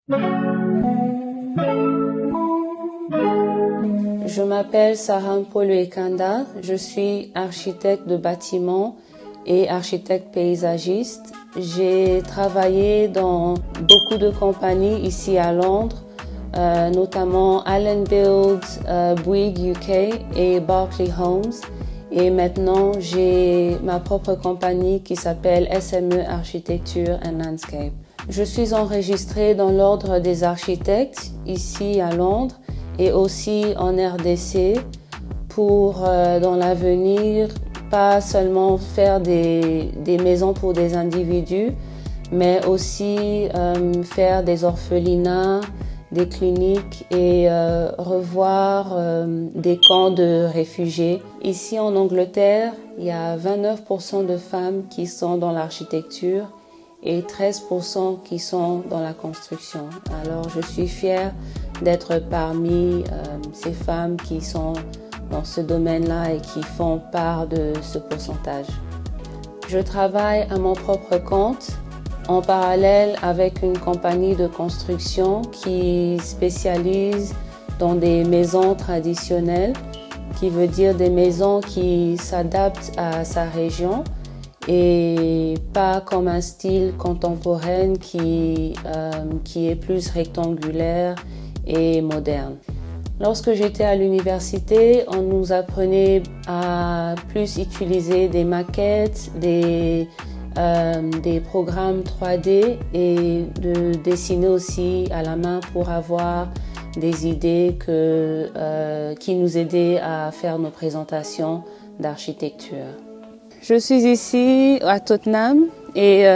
Je m'appelle Sarah Mpolo-Ekanda, je suis architecte de bâtiments et architecte paysagiste. J'ai travaillé dans beaucoup de compagnies ici à Londres, notamment Allen Builds, Bouygues UK et Berkeley Homes. Et maintenant, j'ai ma propre compagnie qui s'appelle SME Architecture and Landscape. Je suis enregistrée dans l'ordre des architectes ici à Londres et aussi en RDC pour, dans l'avenir, pas seulement faire des maisons pour des individus, mais aussi faire des orphelinats, des cliniques et revoir des camps de réfugiés. Ici en Angleterre, il y a 29% de femmes qui sont dans l'architecture et 13% qui sont dans la construction. Alors je suis fière d'être parmi ces femmes qui sont dans ce domaine-là et qui font part de ce pourcentage. Je travaille à mon propre compte en parallèle avec une compagnie de construction qui spécialise dans des maisons traditionnelles, qui veut dire des maisons qui s'adaptent à sa région et pas comme un style contemporain qui est plus rectangulaire et moderne. Lorsque j'étais à l'université, on nous apprenait à plus utiliser des maquettes, des programmes 3D et de dessiner aussi à la main pour avoir des idées qui nous aidaient à faire nos présentations d'architecture. Je suis ici à Tottenham et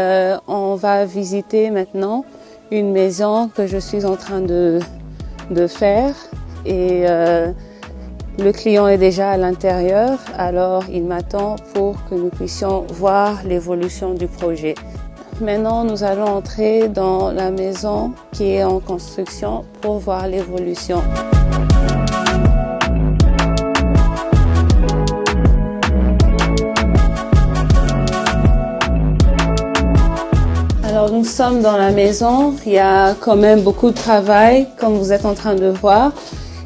on va visiter maintenant une maison que je suis en train de faire et le client est déjà à l'intérieur, alors il m'attend pour que nous puissions voir l'évolution du projet. Maintenant, nous allons entrer dans la maison qui est en construction pour voir l'évolution. Alors nous sommes dans la maison, il y a quand même beaucoup de travail comme vous êtes en train de voir.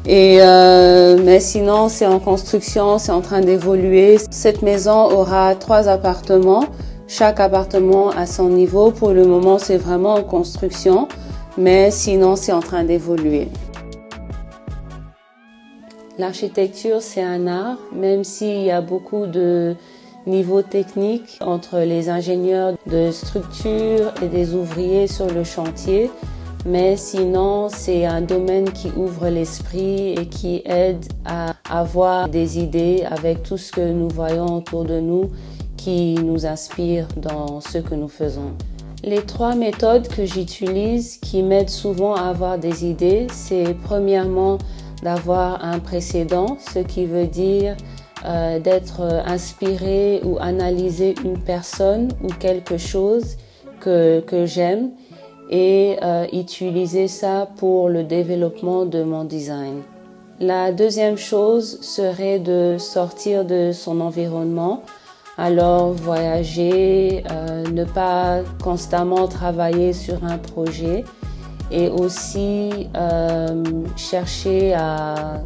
Mais sinon, c'est en construction, c'est en train d'évoluer. Cette maison aura 3 appartements, chaque appartement à son niveau. Pour le moment, c'est vraiment en construction, mais sinon, c'est en train d'évoluer. L'architecture, c'est un art, même s'il y a beaucoup de niveaux techniques entre les ingénieurs de structure et des ouvriers sur le chantier. Mais sinon, c'est un domaine qui ouvre l'esprit et qui aide à avoir des idées avec tout ce que nous voyons autour de nous qui nous inspire dans ce que nous faisons. Les 3 méthodes que j'utilise qui m'aident souvent à avoir des idées, c'est premièrement d'avoir un précédent, ce qui veut dire d'être inspiré ou analyser une personne ou quelque chose que j'aime et utiliser ça pour le développement de mon design. La deuxième chose serait de sortir de son environnement, alors voyager, ne pas constamment travailler sur un projet et aussi chercher à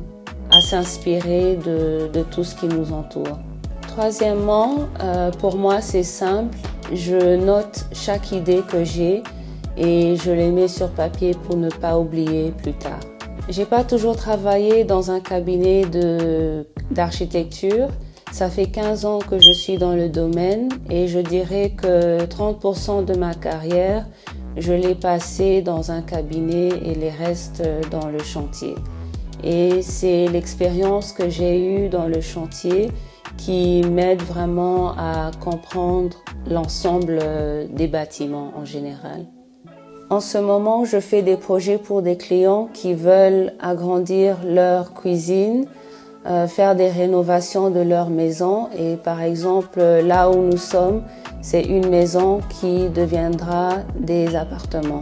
s'inspirer de tout ce qui nous entoure. Troisièmement, pour moi c'est simple, je note chaque idée que j'ai et je les mets sur papier pour ne pas oublier plus tard. J'ai pas toujours travaillé dans un cabinet d'architecture. Ça fait 15 ans que je suis dans le domaine et je dirais que 30% de ma carrière, je l'ai passé dans un cabinet et les restes dans le chantier. Et c'est l'expérience que j'ai eue dans le chantier qui m'aide vraiment à comprendre l'ensemble des bâtiments en général. En ce moment, je fais des projets pour des clients qui veulent agrandir leur cuisine, faire des rénovations de leur maison et par exemple, là où nous sommes, c'est une maison qui deviendra des appartements.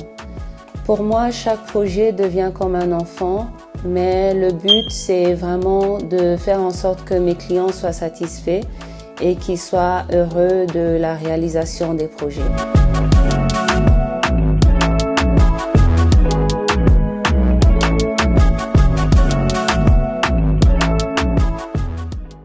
Pour moi, chaque projet devient comme un enfant, mais le but, c'est vraiment de faire en sorte que mes clients soient satisfaits et qu'ils soient heureux de la réalisation des projets.